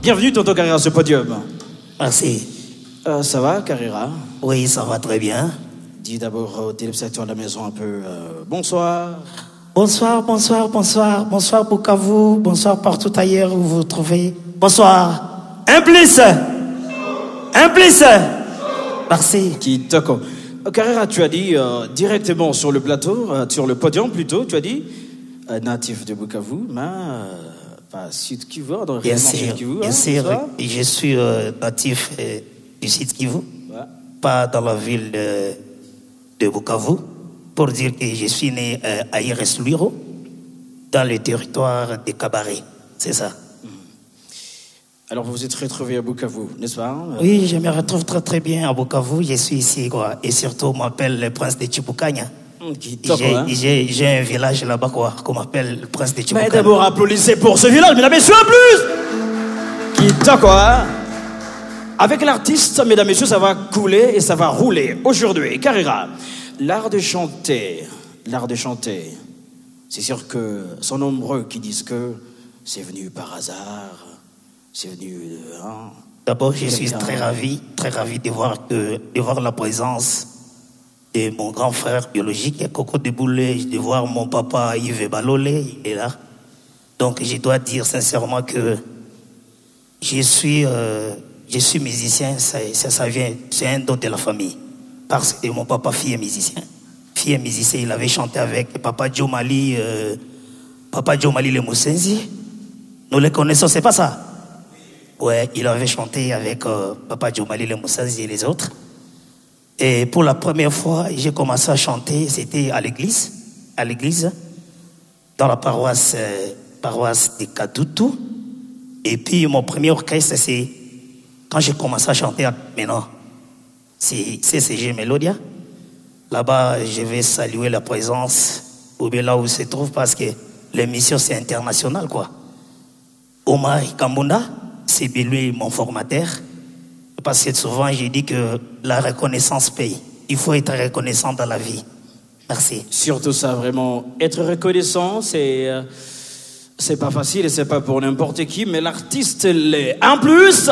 Bienvenue, Tonton Carrera, à ce podium. Merci. Ça va, Carrera? Oui, ça va très bien. Dis d'abord aux téléspectateurs de la maison un peu bonsoir. Bonsoir, bonsoir, bonsoir. Bonsoir Bukavu. Bonsoir partout ailleurs où vous vous trouvez. Bonsoir. Un plus. Un plus. Merci. Qui toco. Carrera, tu as dit directement sur le plateau, sur le podium plutôt, tu as dit natif de Bukavu, mais pas Sud Kivu, donc Bien réellement sûr, Sud Kivu. bien sûr. Je suis natif du Sud Kivu, pas dans la ville de Bukavu, pour dire que je suis né à Iresluiro, dans le territoire de Kabaré. C'est ça. Alors vous vous êtes retrouvé à Bukavu, n'est-ce pas? Oui, je me retrouve très très bien à Bukavu. Je suis ici, quoi. Et surtout, on m'appelle le prince de Chibukanya. J'ai un village là-bas, quoi, qu'on m'appelle le prince de Chibukanya. Mais d'abord, applaudissez pour ce village, mesdames et messieurs, en plus! Qui toco, hein? Avec l'artiste, mesdames et messieurs, ça va couler et ça va rouler. Aujourd'hui, Carrera, l'art de chanter, c'est sûr que sont nombreux qui disent que c'est venu par hasard, c'est venu... Hein, d'abord, je suis très ravi de voir la présence de mon grand frère biologique, Coco Deboulé, de voir mon papa Yves Balolé, il est là. Donc, je dois dire sincèrement que je suis musicien, ça vient, c'est un don de la famille. Parce que mon papa, fille est musicien, il avait chanté avec Papa Djomali le Moussenzi. Nous les connaissons, c'est pas ça? Ouais, il avait chanté avec Papa Djomali le Moussenzi et les autres. Et pour la première fois, j'ai commencé à chanter, c'était à l'église, dans la paroisse de Kadoutou. Et puis mon premier orchestre, c'est quand j'ai commencé à chanter maintenant, c'est CCG Melodia. Là-bas, je vais saluer la présence, ou bien là où se trouve, parce que l'émission c'est international, quoi. Omar Kambunda, c'est lui mon formateur. Parce que souvent, j'ai dit que la reconnaissance paye. Il faut être reconnaissant dans la vie. Merci. Surtout ça, vraiment. Être reconnaissant, c'est pas facile et c'est pas pour n'importe qui, mais l'artiste l'est. En plus,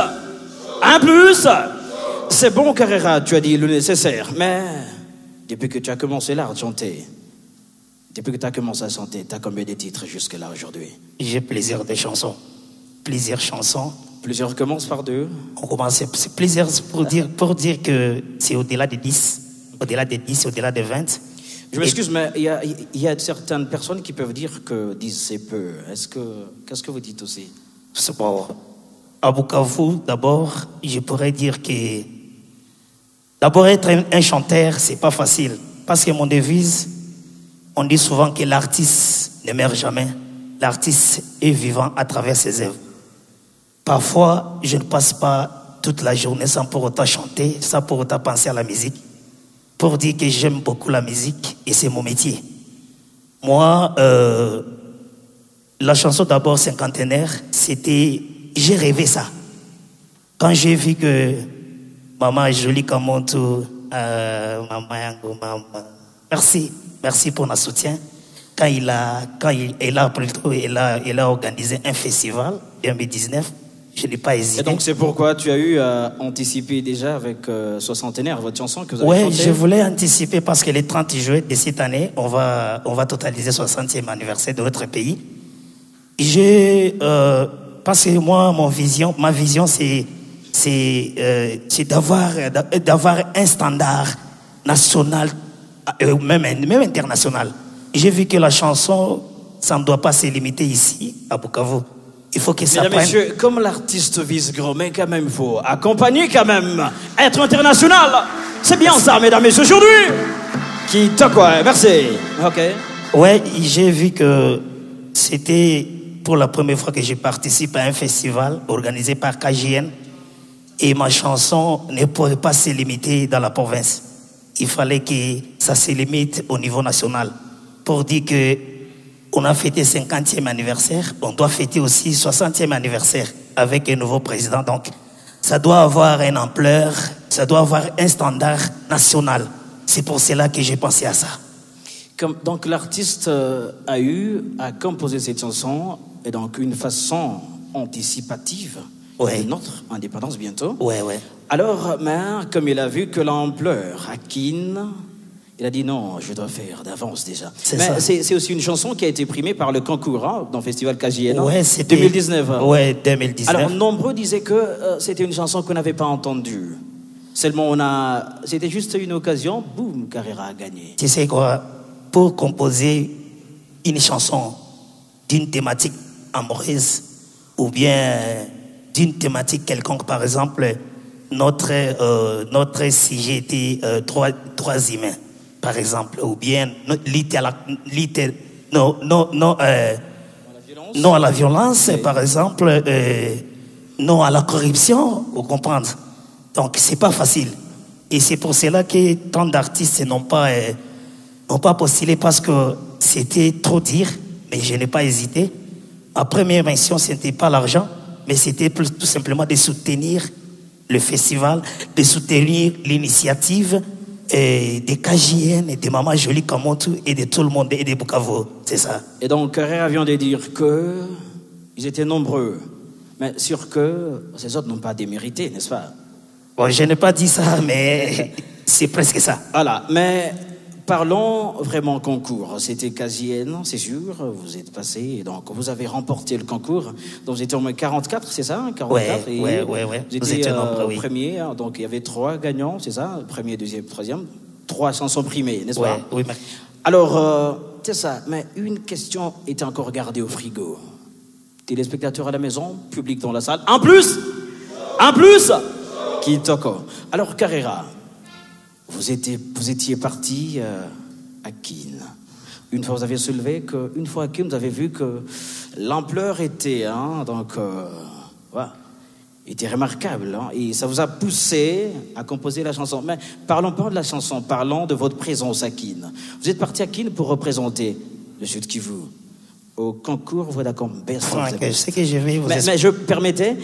c'est bon, Carrera, tu as dit le nécessaire, mais depuis que tu as commencé l'art de chanter, depuis que tu as commencé à chanter, tu as combien de titres jusque-là aujourd'hui? J'ai plusieurs chansons. Plusieurs commencent par deux. On commence, c'est plusieurs pour dire que c'est au-delà de 10, au-delà de 20. Je m'excuse, mais il y a certaines personnes qui peuvent dire que 10 c'est peu. Qu'est-ce que vous dites aussi? C'est bon. À Bukavu, d'abord, je pourrais dire que d'abord être un chanteur, c'est pas facile. Parce que mon devise, on dit souvent que l'artiste ne meurt jamais. L'artiste est vivant à travers ses œuvres. Parfois, je ne passe pas toute la journée sans pour autant chanter, sans pour autant penser à la musique, pour dire que j'aime beaucoup la musique et c'est mon métier. Moi, la chanson d'abord cinquantenaire, c'était, j'ai rêvé ça. Quand j'ai vu que Maman Jolie Kamontou, merci pour notre soutien. Quand il a organisé un festival en 2019, je n'ai pas hésité. Et donc c'est pourquoi tu as eu à anticiper déjà avec Soixantenaire, votre chanson que vous avez chantée? Oui, je voulais anticiper parce que le 30 juillet de cette année, on va totaliser le 60e anniversaire de notre pays. Parce que moi, ma vision, c'est d'avoir un standard national, même international. J'ai vu que la chanson, ça ne doit pas se limiter ici, à Bukavu. Il faut que ça prenne... Mesdames et messieurs, comme l'artiste vise gros, mais quand même, il faut accompagner quand même, être international. C'est bien ça, mesdames et messieurs, aujourd'hui. Qui toque, ouais, merci. Ok. Ouais, j'ai vu que c'était pour la première fois que je participe à un festival organisé par KGN. Et ma chanson ne pourrait pas se limiter dans la province. Il fallait que ça se limite au niveau national. Pour dire que on a fêté 50e anniversaire, on doit fêter aussi 60e anniversaire avec un nouveau président. Donc, ça doit avoir une ampleur, ça doit avoir un standard national. C'est pour cela que j'ai pensé à ça. Donc, l'artiste a composé cette chanson et donc une façon anticipative. Ouais. Notre indépendance bientôt. Ouais, ouais. Alors, mais comme il a vu que l'ampleur Akin, il a dit non, je dois faire d'avance déjà. Mais c'est aussi une chanson qui a été primée par le concours hein, dans le festival KJN. Ouais, c'était 2019. Ouais, 2019. Alors, nombreux disaient que c'était une chanson qu'on n'avait pas entendue. Seulement, c'était juste une occasion, boum, Carrera a gagné. Tu sais quoi, pour composer une chanson d'une thématique amoureuse ou bien d'une thématique quelconque, par exemple, notre sujet était trois humains, par exemple, ou bien non à la violence, oui. Par exemple, non à la corruption, vous comprenez. Donc, c'est pas facile. Et c'est pour cela que tant d'artistes n'ont pas postulé parce que c'était trop dur, mais je n'ai pas hésité. Ma première mission, ce n'était pas l'argent, mais c'était tout simplement de soutenir le festival, de soutenir l'initiative des KJN, et de Maman Jolie Kamontou et de tout le monde et de Bukavu. C'est ça. Et donc, Carrera vient de dire qu'ils étaient nombreux, mais sûr que ces autres n'ont pas démérité, n'est-ce pas? Bon, je n'ai pas dit ça, mais c'est presque ça. Voilà, mais parlons vraiment concours. C'était KJN, c'est sûr, vous êtes passé, et donc vous avez remporté le concours. Donc vous étiez au moins 44, c'est ça 44, ouais. Vous étiez premier, donc il y avait 3 gagnants, c'est ça? Premier, deuxième, troisième. 3 chansons primées, n'est-ce pas? Oui. Alors, c'est ça, mais une question était encore gardée au frigo. Téléspectateurs à la maison, public dans la salle. En plus, Kitoko. Alors, Carrera, vous étiez parti à Kin. Une fois, vous avez soulevé qu'une fois à Kin, vous avez vu que l'ampleur était, était remarquable. Hein, et ça vous a poussé à composer la chanson. Mais parlons pas de la chanson, parlons de votre présence à Kin. Vous êtes parti à Kin pour représenter le Sud Kivu. Au concours, vous d'accord, Franck, je sais que je vais vous mais je permettais,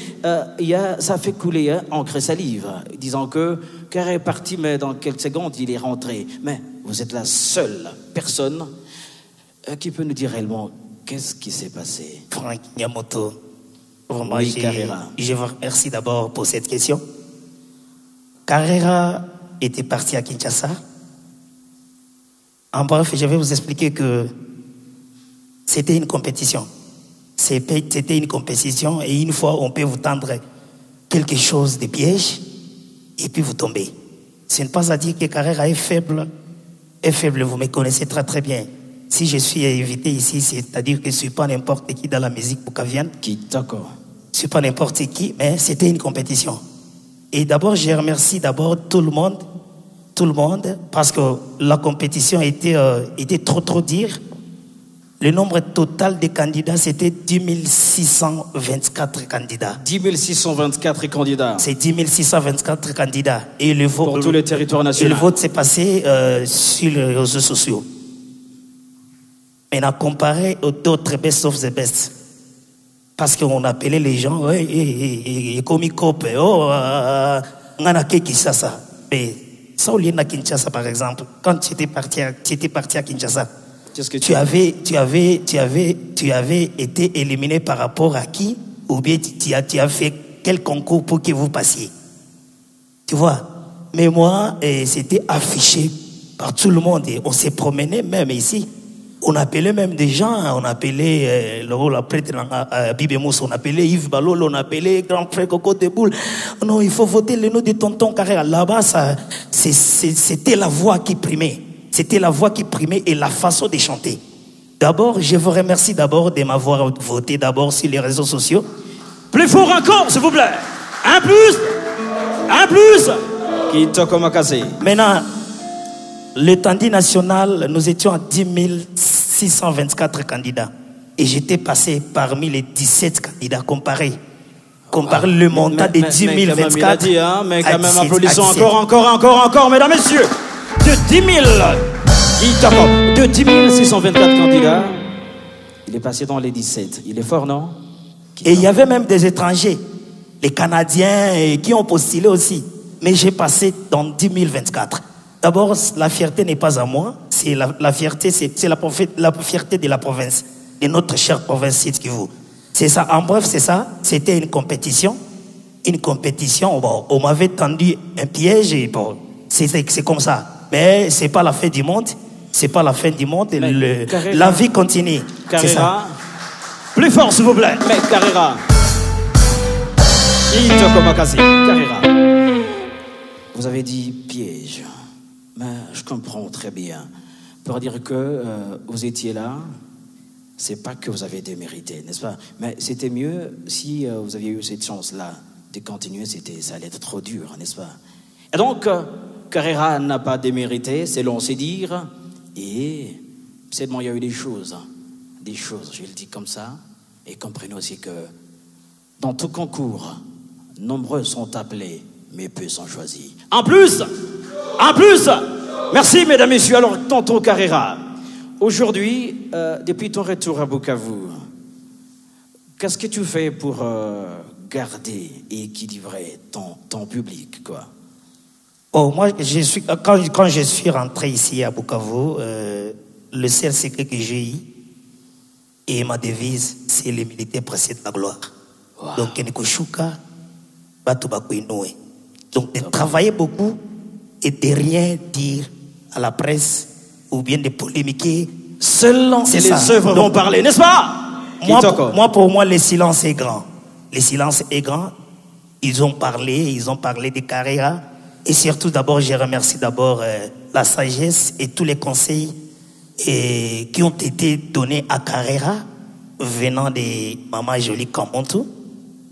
ça fait couler encre et salive, disant que Carré est parti, mais dans quelques secondes, il est rentré. Mais vous êtes la seule personne qui peut nous dire réellement qu'est-ce qui s'est passé. Franck Nyamoto, vraiment, oui, Carrera. Je vous remercie d'abord pour cette question. Carrera était parti à Kinshasa. En bref, je vais vous expliquer que c'était une compétition. C'était une compétition et une fois, on peut vous tendre quelque chose de piège et puis vous tombez. Ce n'est pas à dire que Carrera est faible. Vous me connaissez très très bien. Si je suis invité ici, c'est-à-dire que je ne suis pas n'importe qui dans la musique boucavienne. D'accord. Je ne suis pas n'importe qui, mais c'était une compétition. Et d'abord, je remercie tout le monde, parce que la compétition était trop dure. Le nombre total de candidats, c'était 10 624 candidats. 10 624 candidats. C'est 10 624 candidats. Et le vote, pour tous les territoires nationaux. Et le vote s'est passé sur les réseaux sociaux. On a comparé aux d'autres best of the best. Parce qu'on appelait les gens, Komikope, on a Kinshasa. Mais ça, au lieu de Kinshasa, par exemple, quand tu étais parti à Kinshasa, tu avais été éliminé par rapport à qui? Ou bien tu as fait quel concours pour que vous passiez? Tu vois? Mais moi, c'était affiché par tout le monde. Et on s'est promené même ici. On appelait même des gens. On appelait le prêtre Bibemous, on appelait Yves Balolo, on appelait Grand Frère Coco de Boule. Non, il faut voter le nom de Tonton Carrera. Là-bas, c'était la voix qui primait. C'était la voix qui primait et la façon de chanter. D'abord, je vous remercie d'abord de m'avoir voté d'abord sur les réseaux sociaux. Plus fort encore, s'il vous plaît. Un plus. Kitoko Makase. Maintenant, l'étendue nationale, nous étions à 10 624 candidats. Et j'étais passé parmi les 17 candidats comparés. Comparer le montant des 10 024. Il a dit, hein, mais quand même, applaudissons encore, mesdames, messieurs. De 10 624 candidats, il est passé dans les 17. Il est fort, non? Et il y avait même des étrangers, les Canadiens, qui ont postulé aussi. Mais j'ai passé dans 10 024. D'abord, la fierté n'est pas à moi. C'est la fierté, c'est la fierté de la province, de notre chère province Sud Kivu. C'est ça. En bref, c'est ça. C'était une compétition. une compétition. Bon, on m'avait tendu un piège et bon, c'est comme ça. Mais c'est pas la fin du monde. C'est pas la fin du monde. La vie continue. Carrera. Plus fort, s'il vous plaît. Mais Carrera. Carrera. Vous avez dit piège. Mais je comprends très bien. Pour dire que vous étiez là, c'est pas que vous avez démérité, n'est-ce pas? Mais c'était mieux si vous aviez eu cette chance-là de continuer. Ça allait être trop dur, n'est-ce pas? Et donc, Carrera n'a pas démérité, c'est long, c'est dire. Et seulement, il y a eu des choses, je le dis comme ça. Et comprenez aussi que dans tout concours, nombreux sont appelés, mais peu sont choisis. En plus, merci mesdames, messieurs. Alors, tonton Carrera, aujourd'hui, depuis ton retour à Bukavu, qu'est-ce que tu fais pour garder et équilibrer ton public, quoi? Oh, moi, quand je suis rentré ici à Bukavu, le seul secret que j'ai eu et ma devise, c'est l'humilité précède la gloire. Wow. Donc, donc, de travailler beaucoup et de rien dire à la presse ou bien de polémiquer. Seulement les œuvres vont parler, n'est-ce pas? Pour moi, le silence est grand. Le silence est grand. Ils ont parlé de Carrera. Et surtout, d'abord, je remercie d'abord la sagesse et tous les conseils qui ont été donnés à Carrera venant de Maman Jolie Kamontou.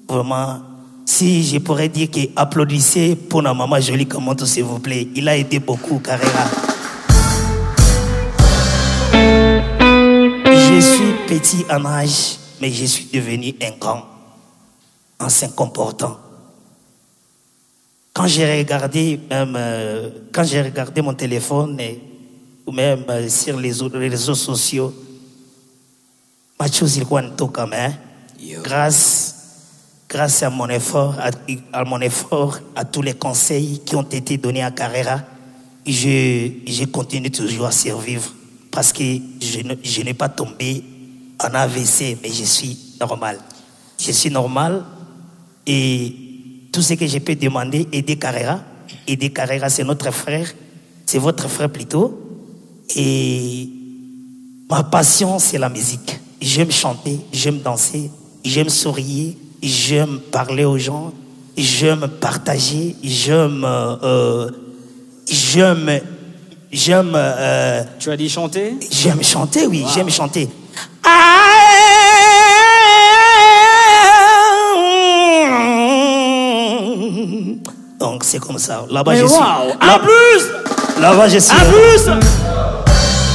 Vraiment, si je pourrais dire que applaudissez pour la Maman Jolie Kamontou, s'il vous plaît. Il a aidé beaucoup, Carrera. Je suis petit en âge, mais je suis devenu un grand en se comportant. Quand j'ai regardé mon téléphone ou même sur les réseaux sociaux, grâce à mon effort, à tous les conseils qui ont été donnés à Carrera, je continue toujours à survivre parce que je n'ai pas tombé en AVC, mais je suis normal. Je suis normal et tout ce que je peux demander, aider Carrera. Aider Carrera, c'est notre frère. C'est votre frère plutôt. Et ma passion, c'est la musique. J'aime chanter, j'aime danser, j'aime sourire, j'aime parler aux gens, j'aime partager, j'aime... Tu as dit chanter? J'aime chanter, oui, wow. J'aime chanter. Donc c'est comme ça. Là-bas je suis. En plus. Là-bas je suis. En plus.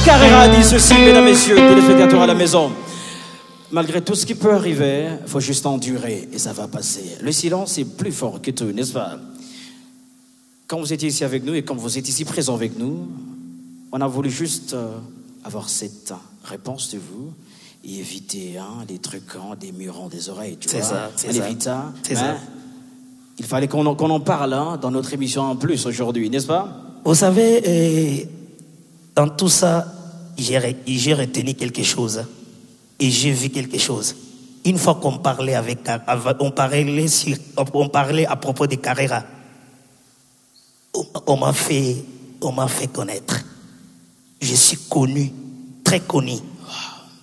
Carrera dit ceci, mesdames, messieurs, téléspectateurs à la maison. Malgré tout ce qui peut arriver, il faut juste endurer et ça va passer. Le silence est plus fort que tout, n'est-ce pas? Quand vous étiez ici avec nous et quand vous êtes ici présent avec nous, on a voulu juste avoir cette réponse de vous et éviter les trucs, des murons des oreilles. Tu vois, c'est ça. C'est ça. Il fallait qu'on en parle dans notre émission en plus aujourd'hui, n'est-ce pas? Vous savez, dans tout ça, j'ai retenu quelque chose et j'ai vu quelque chose. Une fois qu'on parlait on parlait à propos de Carrera, on m'a fait connaître. Je suis connu, très connu.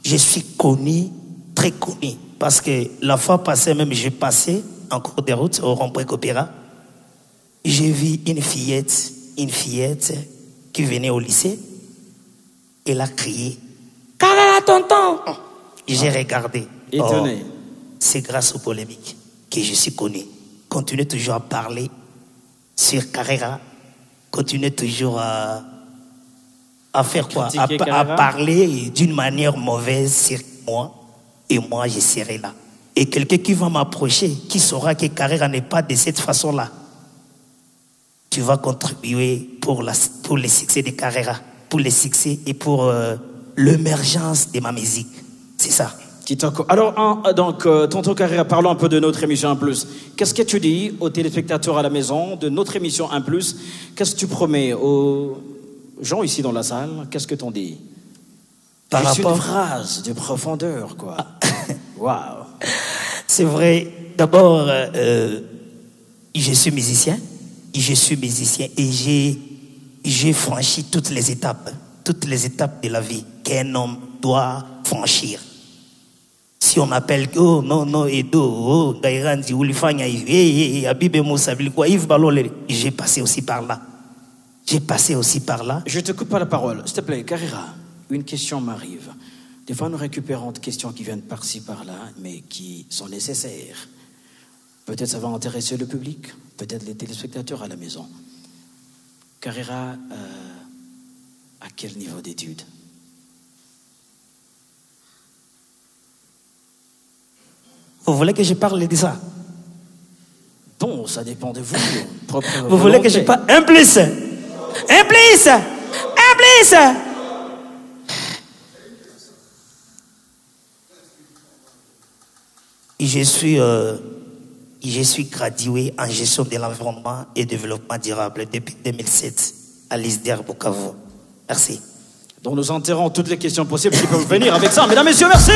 Je suis connu, très connu. Parce que la fois passée même, j'ai passé en cours de route au rond-point Copéra. J'ai vu une fillette qui venait au lycée. Elle a crié « Carrera, tonton !» J'ai regardé. Étonné. C'est grâce aux polémiques que je suis connu. Continuez toujours à parler sur Carrera. Continuez toujours à faire quoi? À parler d'une manière mauvaise sur moi. Et moi, je serai là. Et quelqu'un qui va m'approcher, qui saura que Carrera n'est pas de cette façon-là, tu vas contribuer pour le succès de Carrera, pour le succès et pour l'émergence de ma musique. C'est ça. Alors, donc, tonton Carrera, parlons un peu de notre émission 1+. Qu'est-ce que tu dis aux téléspectateurs à la maison de notre émission 1+? Qu'est-ce que tu promets aux gens ici dans la salle? Qu'est-ce que t'en dis? Juste une phrase de profondeur, quoi. Waouh. C'est vrai. D'abord, Je suis musicien. Je suis musicien et j'ai franchi toutes les étapes de la vie qu'un homme doit franchir. Si on m'appelle, oh non, non, Edo, oh, Gaïrandi, Oulifanya, Abib Moussa, Yves Balolé, j'ai passé aussi par là. J'ai passé aussi par là. Je te coupe pas la parole. S'il te plaît, Carrera, une question m'arrive. Des fois, nous récupérons des questions qui viennent par-ci, par-là, mais qui sont nécessaires. Peut-être ça va intéresser le public, peut-être les téléspectateurs à la maison. Carrera, à quel niveau d'études? Vous voulez que je parle de ça? Bon, ça dépend de vous. Vous voulez que je parle? Un plus. Un plus. Un plus. Je suis gradué en gestion de l'environnement et développement durable depuis 2007 à l'ISDER Bukavu. Merci. Donc nous enterrons toutes les questions possibles qui peuvent venir avec ça. Mesdames, Messieurs, merci.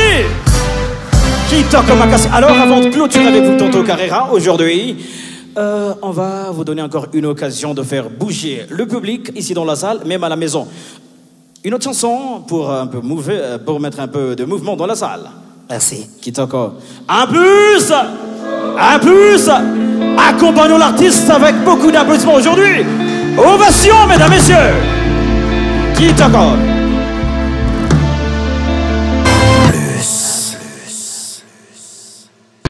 Alors, avant de clôturer avec vous, Tonton Carrera, aujourd'hui, on va vous donner encore une occasion de faire bouger le public ici dans la salle, même à la maison. Une autre chanson pour mettre un peu de mouvement dans la salle. Merci. Kitoko. Un plus, accompagnons l'artiste avec beaucoup d'applaudissements aujourd'hui. Ovation, mesdames, messieurs. Kitoko.